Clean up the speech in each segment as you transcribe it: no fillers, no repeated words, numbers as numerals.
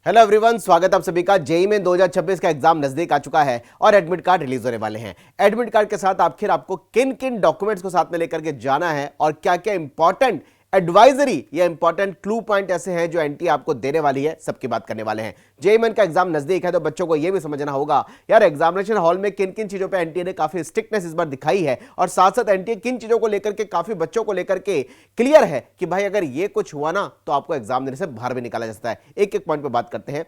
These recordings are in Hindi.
हेलो एवरीवन, स्वागत आप सभी का। जेईई में 2026 का एग्जाम नजदीक आ चुका है और एडमिट कार्ड रिलीज होने वाले हैं। एडमिट कार्ड के साथ आखिर आपको किन किन डॉक्यूमेंट्स को साथ में लेकर के जाना है और क्या क्या इंपॉर्टेंट एडवाइजरी या इंपॉर्टेंट क्लू पॉइंट ऐसे हैं जो एनटीए आपको देने वाली है, सबकी बात करने वाले हैं। जेईई मेन का एग्जाम नजदीक है तो बच्चों को यह भी समझना होगा यार एग्जामिनेशन हॉल में किन किन चीजों पे एनटीए ने काफी स्ट्रिक्टनेस इस बार दिखाई है और साथ साथ एनटीए किन चीजों को लेकर के काफी बच्चों को लेकर के क्लियर है कि भाई अगर ये कुछ हुआ ना तो आपको एग्जाम देने से बाहर भी निकाला जा सकता है। एक एक पॉइंट पे बात करते हैं।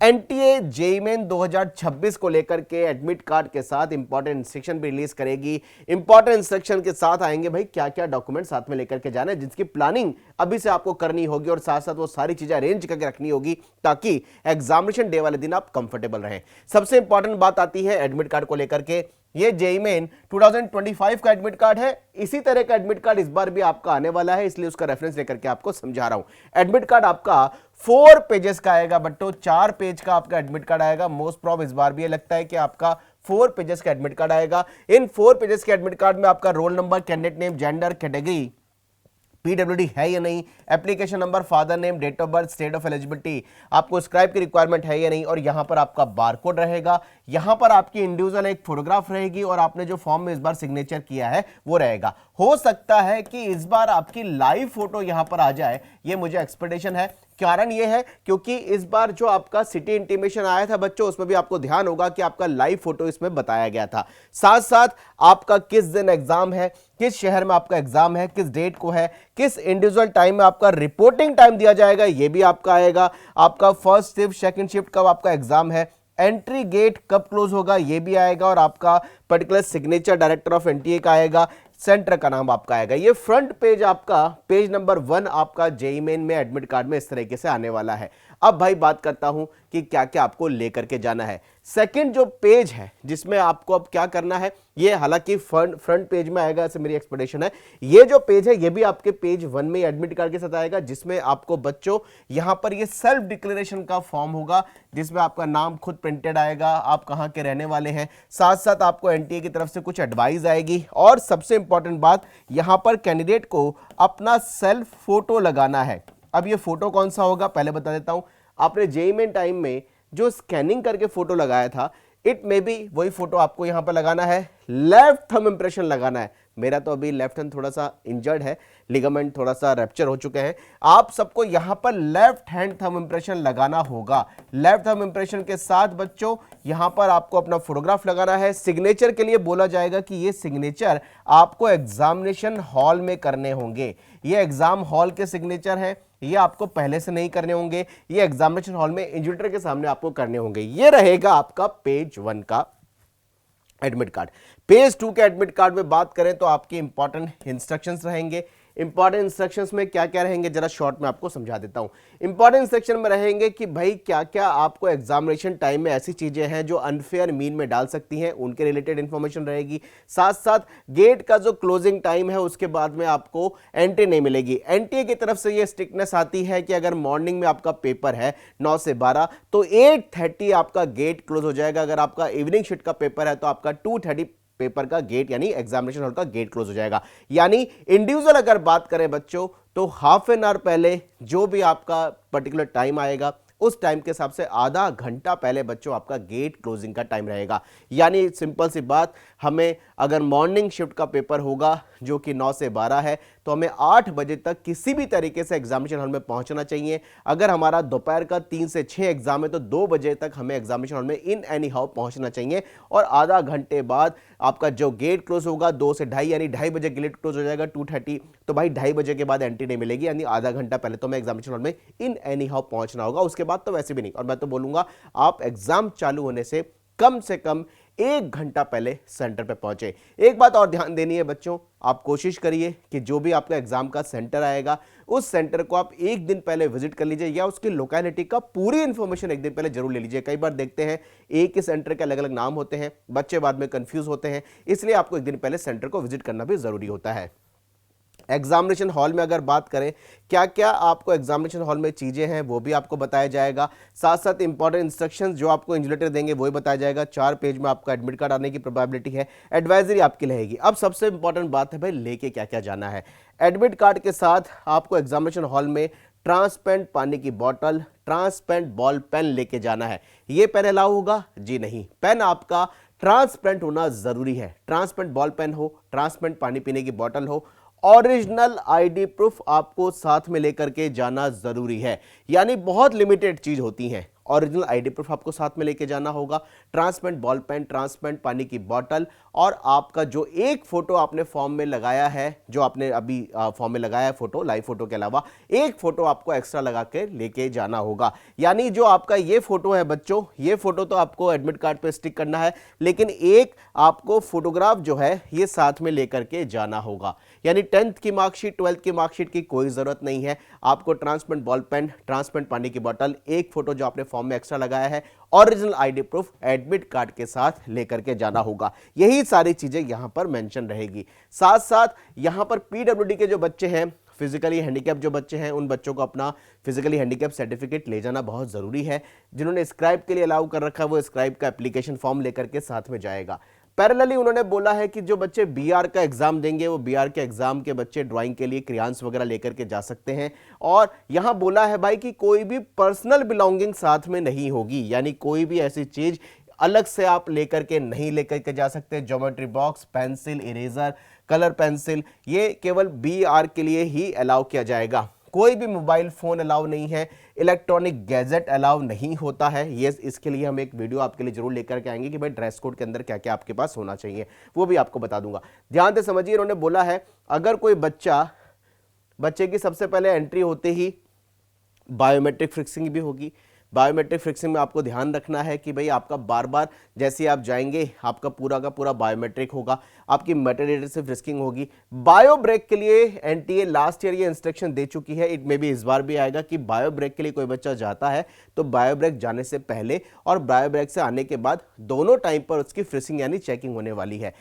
एनटीए जेईई मेन 2026 को लेकर के एडमिट कार्ड के साथ इंपॉर्टेंट इंस्ट्रक्शन भी रिलीज करेगी। इंपॉर्टेंट इंस्ट्रक्शन के साथ आएंगे भाई क्या क्या डॉक्यूमेंट साथ में लेकर के जाना है, जिसकी प्लानिंग अभी से आपको करनी होगी और साथ साथ वो सारी चीजें अरेंज करके रखनी होगी ताकि एग्जामिनेशन डे वाले दिन आप कंफर्टेबल रहें। सबसे इंपॉर्टेंट बात आती है एडमिट कार्ड को लेकर के। ये जेईई मेन 2025 का एडमिट कार्ड है। इसी तरह का एडमिट कार्ड इस बार भी आपका आने वाला है, इसलिए उसका रेफरेंस लेकर के आपको समझा रहा हूं। एडमिट कार्ड आपका 4 पेजेस का आएगा बट्टो, 4 पेज का आपका एडमिट कार्ड आएगा। मोस्ट प्रॉब इस बार भी ये लगता है कि आपका 4 पेजेस का एडमिट कार्ड आएगा। इन 4 पेजेस के एडमिट कार्ड में आपका roll number, candidate name, gender, category, PWD है या नहीं, application number, father name, date of birth, state of eligibility, आपको स्क्राइब की रिक्वायरमेंट है या नहीं, और यहां पर आपका बारकोड रहेगा। यहां पर आपकी इंडिविजुअल एक फोटोग्राफ रहेगी और आपने जो फॉर्म में इस बार सिग्नेचर किया है वो रहेगा। हो सकता है कि इस बार आपकी लाइव फोटो यहां पर आ जाए, ये मुझे एक्सपेक्टेशन है। कारण यह है क्योंकि इस बार जो आपका सिटी इंटीमेशन आया था बच्चों, उसमें भी आपको ध्यान होगा कि आपका लाइव फोटो इसमें बताया गया था। साथ साथ आपका किस दिन एग्जाम है, किस शहर में आपका एग्जाम है, किस डेट को है, किस इंडिविजुअल टाइम में आपका रिपोर्टिंग टाइम दिया जाएगा, यह भी आपका आएगा। आपका फर्स्ट शिफ्ट, सेकंड शिफ्ट कब आपका एग्जाम है, एंट्री गेट कब क्लोज होगा, यह भी आएगा, और आपका particular signature director of NTA का आएगा, सेंटर का नाम आपका आएगा। ये फ्रंट पेज आपका पेज नंबर 1 आपका जेईई मेन में एडमिट कार्ड में इस तरीके से आने वाला है। अब भाई बात करता हूं कि क्या क्या आपको लेकर के जाना है। सेकंड जो पेज है जिसमें आपको अब क्या करना है, ये हालांकि फ्रंट पेज में आएगा ऐसे मेरी एक्सपेक्टेशन है। ये जो पेज है ये भी आपके पेज 1 में एडमिट कार्ड के साथ आएगा, जिसमें आपको बच्चों यहां पर ये सेल्फ डिक्लेरेशन का फॉर्म होगा जिसमें आपका नाम खुद प्रिंटेड आएगा, आप कहां के रहने वाले हैं, साथ साथ आपको एनटीए की तरफ से कुछ एडवाइस आएगी। और सबसे इंपॉर्टेंट बात, यहां पर कैंडिडेट को अपना सेल्फ फोटो लगाना है। अब ये फोटो कौन सा होगा पहले बता देता हूं। आपने जेईई मेन टाइम में जो स्कैनिंग करके फोटो लगाया था, इट मे बी वही फोटो आपको यहां पर लगाना है। लेफ्ट थंब इंप्रेशन लगाना है। मेरा तो अभी लेफ्ट हैंड थोड़ा सा इंजर्ड है, लिगामेंट थोड़ा सा रैप्चर हो चुके हैं। आप सबको यहां पर लेफ्ट हैंड थंब इंप्रेशन लगाना होगा। लेफ्ट थंब इंप्रेशन के साथ बच्चों यहां पर आपको अपना फोटोग्राफ लगाना है। सिग्नेचर के लिए बोला जाएगा कि ये सिग्नेचर आपको एग्जामिनेशन हॉल में करने होंगे। ये एग्जाम हॉल के सिग्नेचर हैं, ये आपको पहले से नहीं करने होंगे, ये एग्जामिनेशन हॉल में इन्विजिलेटर के सामने आपको करने होंगे। ये रहेगा आपका पेज 1 का एडमिट कार्ड। पेज 2 के एडमिट कार्ड में बात करें तो आपके इंपॉर्टेंट इंस्ट्रक्शंस रहेंगे। इंपॉर्टेंट इंस्ट्रक्शंस में क्या क्या रहेंगे जरा शॉर्ट में आपको समझा देता हूं। इंपॉर्टेंट इंस्ट्रक्शन में रहेंगे कि भाई क्या क्या आपको एग्जामिनेशन टाइम में ऐसी चीजें हैं जो अनफेयर मीन में डाल सकती हैं, उनके रिलेटेड इंफॉर्मेशन रहेगी। साथ साथ गेट का जो क्लोजिंग टाइम है उसके बाद में आपको एंट्री नहीं मिलेगी। एनटीए की तरफ से ये स्ट्रिक्टनेस आती है कि अगर मॉर्निंग में आपका पेपर है 9 से 12 तो 8:30 आपका गेट क्लोज हो जाएगा। अगर आपका इवनिंग शिफ्ट का पेपर है तो आपका 2:30 पेपर का गेट यानी एग्जामिनेशन हॉल का गेट क्लोज हो जाएगा। यानी इंडिविजुअल अगर बात करें बच्चों तो हाफ एन आवर पहले जो भी आपका पर्टिकुलर टाइम आएगा उस टाइम के हिसाब से आधा घंटा पहले बच्चों आपका गेट क्लोजिंग का टाइम रहेगा। यानी सिंपल सी बात, हमें अगर मॉर्निंग शिफ्ट का पेपर होगा जो कि 9 से 12 है तो हमें 8 बजे तक किसी भी तरीके से एग्जामिनेशन हॉल में पहुंचना चाहिए। अगर हमारा दोपहर का 3 से 6 एग्जाम है तो 2 बजे तक हमें एग्जामिनेशन हॉल में इन एनी हाउ पहुंचना चाहिए। और आधा घंटे बाद आपका जो गेट क्लोज होगा 2 से 2:30 यानी 2:30 बजे गेट क्लोज हो जाएगा 2:30, तो भाई 2:30 बजे के बाद एंट्री नहीं मिलेगी, यानी आधा घंटा पहले तो हमें एग्जामिनेशन हॉल में इन एनी हाउ पहुंचना होगा। उसके बाद तो वैसे भी नहीं। और मैं तो बोलूंगा आप एग्जाम चालू होने से कम 1 घंटा पहले सेंटर पे पहुंचे। एक बात और ध्यान देनी है बच्चों, आप कोशिश करिए कि जो भी आपका एग्जाम का सेंटर आएगा उस सेंटर को आप 1 दिन पहले विजिट कर लीजिए या उसकी लोकेलिटी का पूरी इंफॉर्मेशन 1 दिन पहले जरूर ले लीजिए। कई बार देखते हैं एक ही सेंटर के अलग अलग नाम होते हैं, बच्चे बाद में कंफ्यूज होते हैं, इसलिए आपको 1 दिन पहले सेंटर को विजिट करना भी जरूरी होता है। एग्जामिनेशन हॉल में अगर बात करें क्या क्या आपको एग्जामिनेशन हॉल में चीजें हैं वो भी आपको बताया जाएगा। साथ साथ इंपॉर्टेंट इंस्ट्रक्शंस जो आपको इन्विजिलेटर देंगे वो भी बताया जाएगा। 4 पेज में आपका एडमिट कार्ड आने की प्रोबेबिलिटी है, एडवाइजरी आपकी रहेगी। अब सबसे इंपॉर्टेंट बात है भाई लेके क्या क्या जाना है। एडमिट कार्ड के साथ आपको एग्जामिनेशन हॉल में ट्रांसपेरेंट पानी की बोतल, ट्रांसपेरेंट बॉल पेन लेके जाना है। ये पेन अलाउ होगा? जी नहीं, पेन आपका ट्रांसपेरेंट होना जरूरी है। ट्रांसपेरेंट बॉल पेन हो, ट्रांसपेरेंट पानी पीने की बोतल हो, ओरिजिनल आईडी प्रूफ आपको साथ में लेकर के जाना जरूरी है। यानी बहुत लिमिटेड चीज होती हैं। ओरिजिनल आईडी प्रूफ आपको साथ में लेके जाना होगा, ट्रांसपेरेंट बॉल पेन, ट्रांसपेरेंट पानी की बोतल, और आपका जो एक फोटो आपने फॉर्म में लगाया है, जो आपने अभी फॉर्म में लगाया है फोटो, लाइव फोटो के अलावा एक फोटो आपको एक्स्ट्रा लगा के लेके जाना होगा। यानी जो आपका ये फोटो है बच्चों, ये फोटो तो आपको एडमिट कार्ड पे स्टिक करना है, लेकिन एक आपको फोटोग्राफ जो है ये साथ में लेकर के जाना होगा। यानी 10th की मार्कशीट, 12th की मार्कशीट की कोई जरूरत नहीं है। आपको ट्रांसपेरेंट बॉल पेन, ट्रांसपेरेंट पानी की बोतल, एक फोटो जो आपने फॉर्म में एक्स्ट्रा लगाया है, original ID proof admit card के साथ लेकर के जाना होगा। यही सारी चीजें यहां पर मेंशन रहेगी। साथ साथ यहां पर पीडब्ल्यूडी के जो बच्चे हैं, फिजिकली हैंडीकैप जो बच्चे हैं, उन बच्चों को अपना फिजिकली हैंडीकैप सर्टिफिकेट ले जाना बहुत जरूरी है। जिन्होंने स्क्राइब के लिए अलाउ कर रखा है वो स्क्राइब का एप्लीकेशन फॉर्म लेकर के साथ में जाएगा। पैरेलली उन्होंने बोला है कि जो बच्चे बीआर का एग्जाम देंगे वो बीआर के एग्जाम के बच्चे ड्राइंग के लिए क्रेयॉन्स वगैरह लेकर के जा सकते हैं। और यहां बोला है भाई कि कोई भी पर्सनल बिलोंगिंग साथ में नहीं होगी, यानी कोई भी ऐसी चीज अलग से आप लेकर के नहीं लेकर के जा सकते। Geometry box, pencil, eraser, colour pencil, ये केवल बीआर के लिए ही अलाउ किया जाएगा। कोई भी मोबाइल फोन अलाउ नहीं है, इलेक्ट्रॉनिक गैजेट अलाउ नहीं होता है। ये इसके लिए हम एक वीडियो आपके लिए जरूर लेकर के आएंगे कि भाई ड्रेस कोड के अंदर क्या क्या आपके पास होना चाहिए, वो भी आपको बता दूंगा। ध्यान से समझिए, उन्होंने बोला है अगर कोई बच्चे की सबसे पहले एंट्री होते ही बायोमेट्रिक फिक्सिंग भी होगी। बायोमेट्रिक फिक्सिंग में आपको ध्यान रखना है कि भाई आपका बार बार जैसे आप जाएंगे आपका पूरा का पूरा बायोमेट्रिक होगा, आपकी मेटाडेटा से फ्रिस्किंग होगी। बायो ब्रेक के लिए एनटीए लास्ट ईयर ये इंस्ट्रक्शन दे चुकी है, इट में भी इस बार भी आएगा कि बायो ब्रेक के लिए कोई बच्चा जाता है तो बायो ब्रेक जाने से पहले और बायो ब्रेक से आने के बाद दोनों टाइम पर उसकी फ्रिसिंग यानी चेकिंग होने वाली है।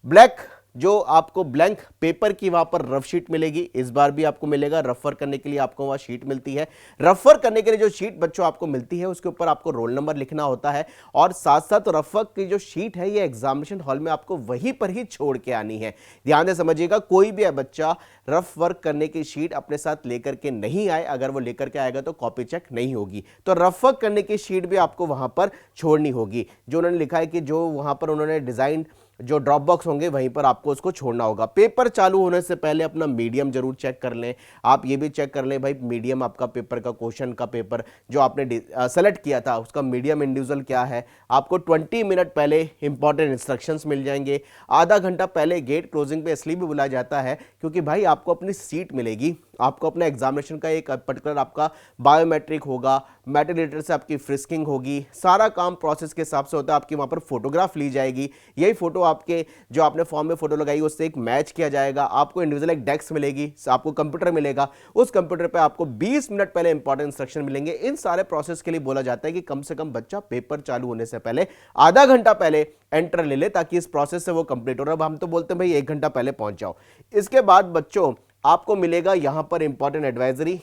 ब्लैक जो आपको ब्लैंक पेपर की वहां पर रफ शीट मिलेगी, इस बार भी आपको मिलेगा। रफर करने के लिए आपको वहां शीट मिलती है। रफर करने के लिए जो शीट बच्चों आपको मिलती है उसके ऊपर आपको रोल नंबर लिखना होता है, और साथ साथ रफर की जो शीट है ये एग्जामिनेशन हॉल में आपको वहीं पर ही छोड़ के आनी है। ध्यान से समझिएगा, कोई भी बच्चा रफ वर्क करने की शीट अपने साथ लेकर के नहीं आए, अगर वो लेकर के आएगा तो कॉपी चेक नहीं होगी। तो रफ वर्क करने की शीट भी आपको वहां पर छोड़नी होगी। जो उन्होंने लिखा है कि जो वहां पर उन्होंने डिजाइन जो ड्रॉप बॉक्स होंगे वहीं पर आपको उसको छोड़ना होगा। पेपर चालू होने से पहले अपना मीडियम जरूर चेक कर लें। आप ये भी चेक कर लें भाई मीडियम आपका पेपर का, क्वेश्चन का पेपर जो आपने सेलेक्ट किया था उसका मीडियम इंडिविजुअल क्या है। आपको 20 मिनट पहले इंपॉर्टेंट इंस्ट्रक्शंस मिल जाएंगे। आधा घंटा पहले गेट क्लोजिंग पे इसलिए भी बुलाया जाता है क्योंकि भाई आपको अपनी सीट मिलेगी, आपको अपना एग्जामिनेशन का एक पर्टिकुलर आपका बायोमेट्रिक होगा, मेटाडेटा से आपकी फ्रिस्किंग होगी, सारा काम प्रोसेस के हिसाब से होता है। आपकी वहां पर फोटोग्राफ ली जाएगी, यही फोटो आपके जो आपने फॉर्म में फोटो लगाई उससे एक मैच किया जाएगा। आपको इंडिविजुअल एक डेस्क मिलेगी, आपको कंप्यूटर मिलेगा, उस कंप्यूटर पे आपको 20 मिनट पहले इंपॉर्टेंट इंस्ट्रक्शन मिलेंगे। इन सारे प्रोसेस के लिए बोला जाता है कि कम से कम बच्चा पेपर चालू होने से पहले आधा घंटा पहले एंटर ले ले ताकि इस प्रोसेस से वो कंप्लीट हो। अब हम तो बोलते हैं भाई 1 घंटा पहले पहुंच जाओ। इसके बाद बच्चों आपको मिलेगा यहां पर इंपॉर्टेंट एडवाइजरी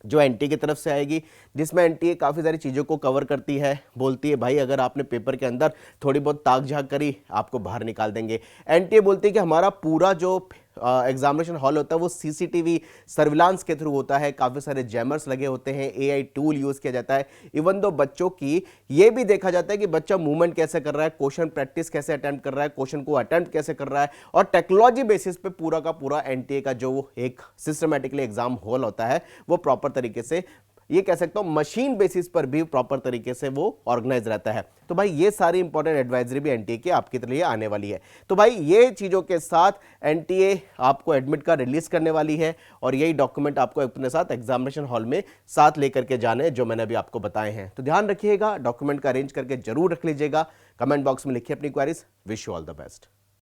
जो एनटीए की तरफ से आएगी, जिसमें एनटीए काफ़ी सारी चीज़ों को कवर करती है। बोलती है भाई अगर आपने पेपर के अंदर थोड़ी बहुत ताक झाक करी आपको बाहर निकाल देंगे। एनटीए बोलती है कि हमारा पूरा जो एग्जामिनेशन हॉल होता है वो सीसीटीवी सर्विलांस के थ्रू होता है। काफ़ी सारे जैमर्स लगे होते हैं, एआई टूल यूज़ किया जाता है। इवन दो बच्चों की ये भी देखा जाता है कि बच्चा मूवमेंट कैसे कर रहा है, क्वेश्चन प्रैक्टिस कैसे अटेम्प्ट कर रहा है, क्वेश्चन को अटेम्प्ट कैसे कर रहा है, और टेक्नोलॉजी बेसिस पे पूरा का पूरा एनटीए का जो एक सिस्टमैटिकली एग्जाम हॉल होता है वो प्रॉपर तरीके से, ये कह सकता हूं मशीन बेसिस पर भी प्रॉपर तरीके से वो ऑर्गेनाइज रहता है। तो भाई ये सारी इंपॉर्टेंट एडवाइजरी भी एनटीए की आपके लिए आने वाली है। तो भाई ये चीजों के साथ एनटीए आपको एडमिट कार्ड रिलीज करने वाली है, और यही डॉक्यूमेंट आपको अपने साथ एग्जामिनेशन हॉल में साथ लेकर के जाने जो मैंने अभी आपको बताए हैं। तो ध्यान रखिएगा, डॉक्यूमेंट का अरेंज करके जरूर रख लीजिएगा। कमेंट बॉक्स में लिखिए अपनी queries. Wish you all the best.